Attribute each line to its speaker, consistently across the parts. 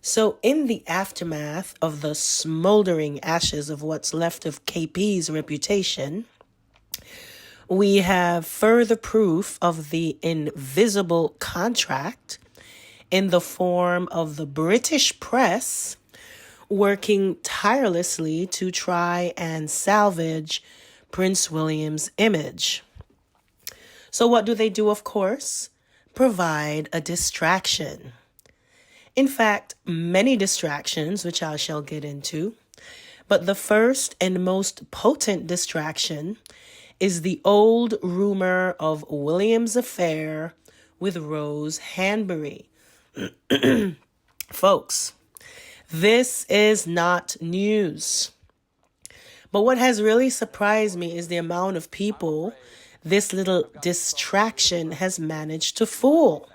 Speaker 1: So, in the aftermath of the smoldering ashes of what's left of KP's reputation, we have further proof of the invisible contract in the form of the British press working tirelessly to try and salvage Prince William's image. So, what do they do, of course? Provide a distraction. In fact, many distractions, which I shall get into, but the first and most potent distraction is the old rumor of William's affair with Rose Hanbury. Folks, this is not news. But what has really surprised me is the amount of people this little distraction has managed to fool.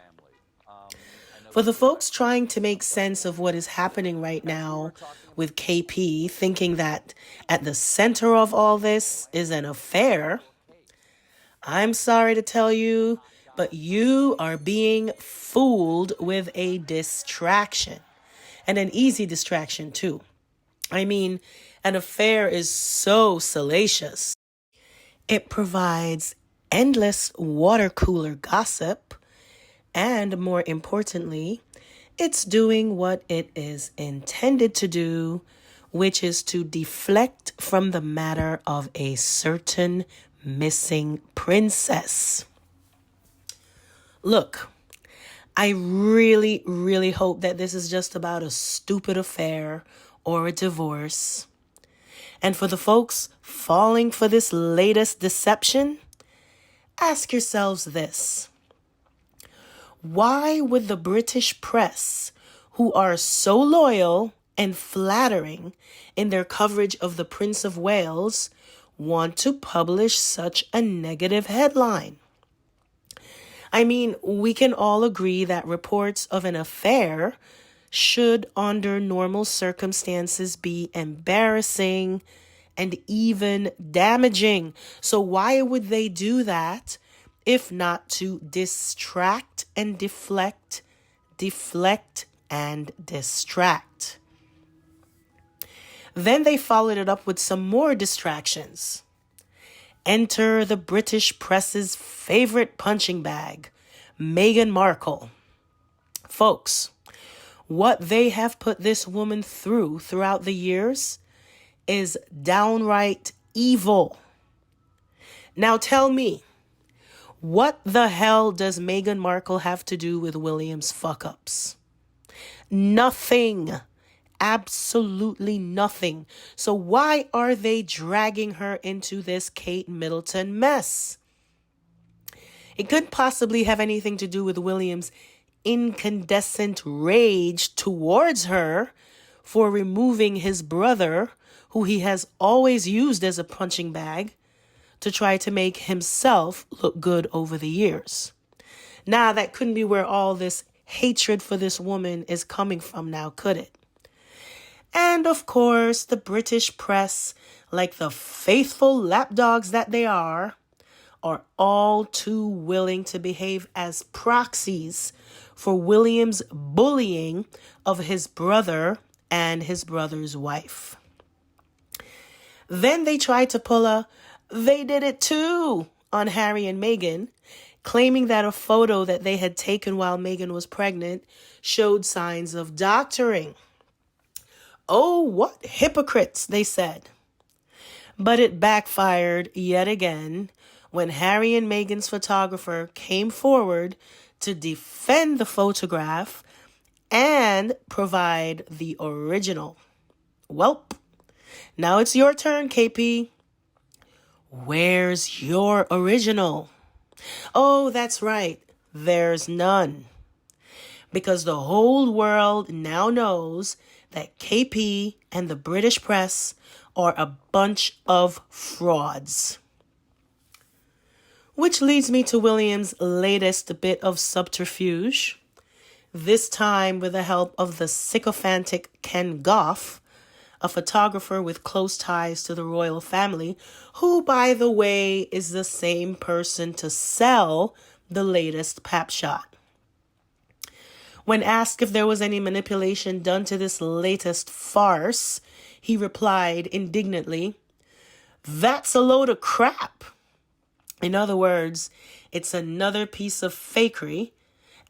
Speaker 1: For the folks trying to make sense of what is happening right now with KP, thinking that at the center of all this is an affair, I'm sorry to tell you, but you are being fooled with a distraction. And an easy distraction, too. I mean, an affair is so salacious. It provides endless water cooler gossip. And more importantly, it's doing what it is intended to do, which is to deflect from the matter of a certain missing princess. Look, I really, really hope that this is just about a stupid affair or a divorce. And for the folks falling for this latest deception, ask yourselves this. Why would the British press, who are so loyal and flattering in their coverage of the Prince of Wales, want to publish such a negative headline? I mean, we can all agree that reports of an affair should, under normal circumstances, be embarrassing and even damaging. So why would they do that if not to distract and deflect and distract? Then they followed it up with some more distractions. Enter the British press's favorite punching bag, Meghan Markle. Folks, what they have put this woman throughout the years is downright evil. Now tell me, what the hell does Meghan Markle have to do with William's fuck-ups? Nothing. Absolutely nothing. So why are they dragging her into this Kate Middleton mess? It couldn't possibly have anything to do with William's incandescent rage towards her for removing his brother, who he has always used as a punching bag, to try to make himself look good over the years. Now, that couldn't be where all this hatred for this woman is coming from now, could it? And of course, the British press, like the faithful lapdogs that they are all too willing to behave as proxies for William's bullying of his brother and his brother's wife. Then they tried to pull a "they did it too" on Harry and Meghan, claiming that a photo that they had taken while Meghan was pregnant showed signs of doctoring. Oh, what hypocrites, they said. But it backfired yet again when Harry and Meghan's photographer came forward to defend the photograph and provide the original. Welp, now it's your turn, KP. Where's your original? Oh, that's right. There's none. Because the whole world now knows that KP and the British press are a bunch of frauds. Which leads me to William's latest bit of subterfuge, this time with the help of the sycophantic Ken Goff, a photographer with close ties to the royal family, who, by the way, is the same person to sell the latest pap shot. When asked if there was any manipulation done to this latest farce, he replied indignantly, "That's a load of crap." In other words, it's another piece of fakery,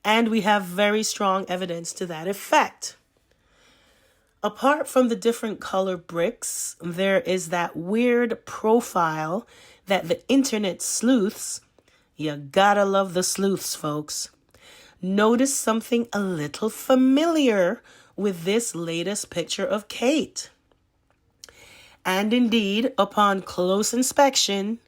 Speaker 1: and we have very strong evidence to that effect. Apart from the different color bricks, there is that weird profile that the internet sleuths, you gotta love the sleuths, folks, notice something a little familiar with this latest picture of Kate. And indeed, upon close inspection,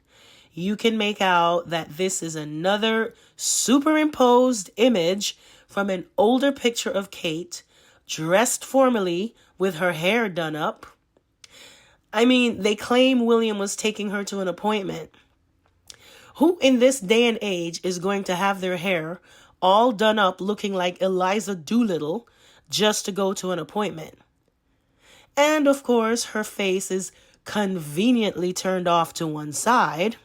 Speaker 1: you can make out that this is another superimposed image from an older picture of Kate, dressed formally with her hair done up. I mean, they claim William was taking her to an appointment. Who in this day and age is going to have their hair all done up looking like Eliza Doolittle just to go to an appointment? And of course, her face is conveniently turned off to one side.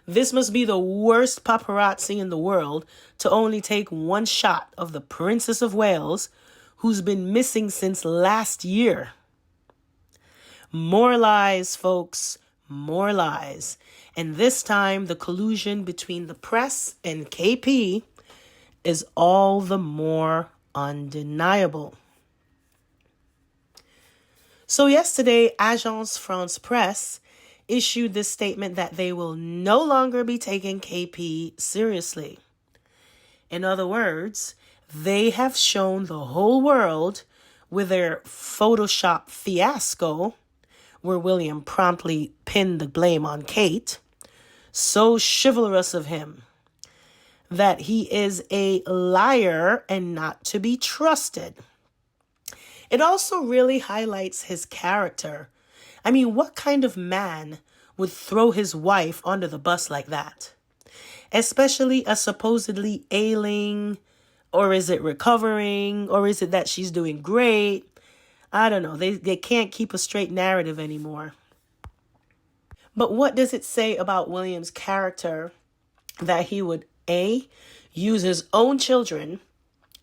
Speaker 1: This must be the worst paparazzi in the world to only take one shot of the Princess of Wales, who's been missing since last year. More lies, folks, more lies. And this time, the collusion between the press and KP is all the more undeniable. So yesterday, Agence France Presse issued this statement that they will no longer be taking KP seriously. In other words, they have shown the whole world with their Photoshop fiasco, where William promptly pinned the blame on Kate, so chivalrous of him, that he is a liar and not to be trusted. It also really highlights his character. I mean, what kind of man would throw his wife under the bus like that? Especially a supposedly ailing, or is it recovering, or is it that she's doing great? I don't know. They can't keep a straight narrative anymore. But what does it say about William's character that he would, A, use his own children,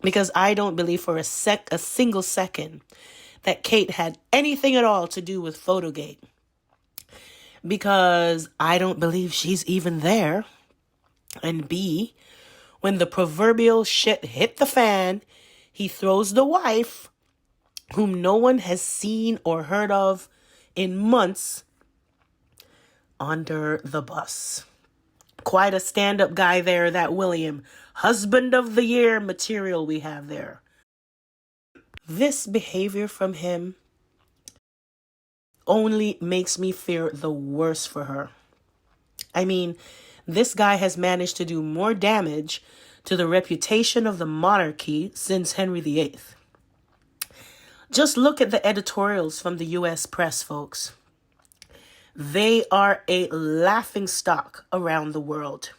Speaker 1: because I don't believe for a single second that Kate had anything at all to do with Photogate, because I don't believe she's even there. And B, when the proverbial shit hit the fan, he throws the wife, whom no one has seen or heard of in months, under the bus. Quite a stand-up guy there, that William. Husband of the year material we have there. This behavior from him only makes me fear the worst for her. I mean, this guy has managed to do more damage to the reputation of the monarchy since Henry VIII. Just look at the editorials from the U.S. press, folks. They are a laughingstock around the world.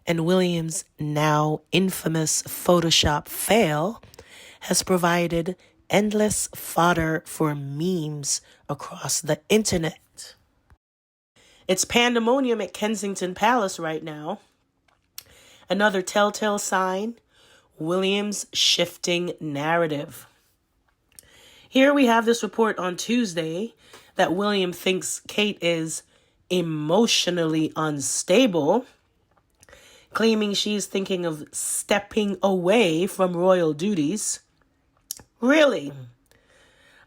Speaker 1: And William's now infamous Photoshop fail has provided endless fodder for memes across the internet. It's pandemonium at Kensington Palace right now. Another telltale sign, William's shifting narrative. Here we have this report on Tuesday that William thinks Kate is emotionally unstable, claiming she's thinking of stepping away from royal duties. Really?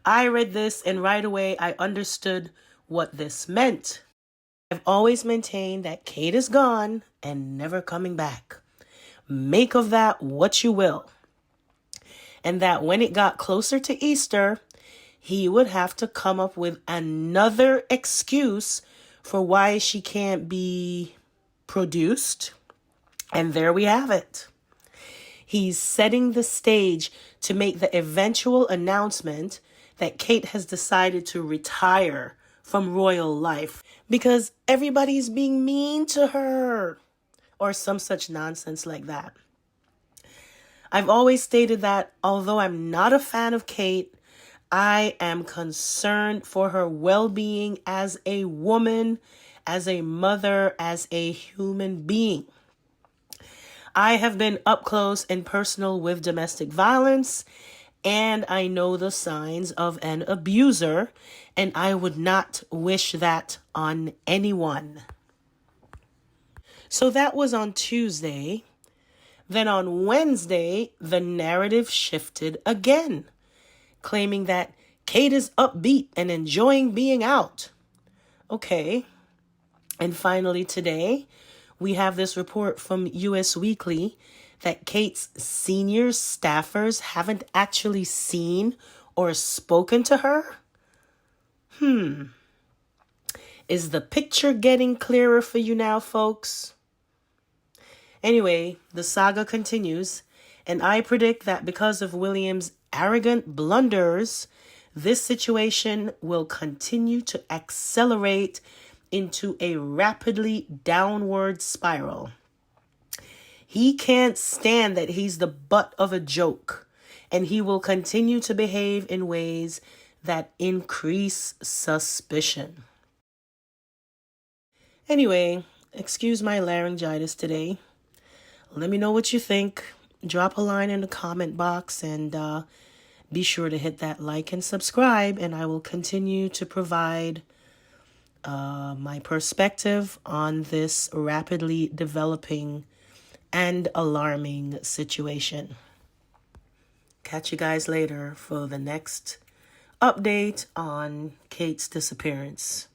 Speaker 1: I read this and right away I understood what this meant. I've always maintained that Kate is gone and never coming back. Make of that what you will. And that when it got closer to Easter, he would have to come up with another excuse for why she can't be produced. And there we have it. He's setting the stage to make the eventual announcement that Kate has decided to retire from royal life because everybody's being mean to her, or some such nonsense like that. I've always stated that although I'm not a fan of Kate, I am concerned for her well-being as a woman, as a mother, as a human being. I have been up close and personal with domestic violence, and I know the signs of an abuser, and I would not wish that on anyone. So that was on Tuesday. Then on Wednesday, the narrative shifted again, claiming that Kate is upbeat and enjoying being out. Okay. And finally today, we have this report from US Weekly that Kate's senior staffers haven't actually seen or spoken to her. Is the picture getting clearer for you now, folks? Anyway, the saga continues, and I predict that because of William's arrogant blunders, this situation will continue to accelerate into a rapidly downward spiral. He can't stand that he's the butt of a joke, and he will continue to behave in ways that increase suspicion. Anyway, excuse my laryngitis today. Let me know what you think. Drop a line in the comment box, and be sure to hit that like and subscribe, and I will continue to provide my perspective on this rapidly developing and alarming situation. Catch you guys later for the next update on Kate's disappearance.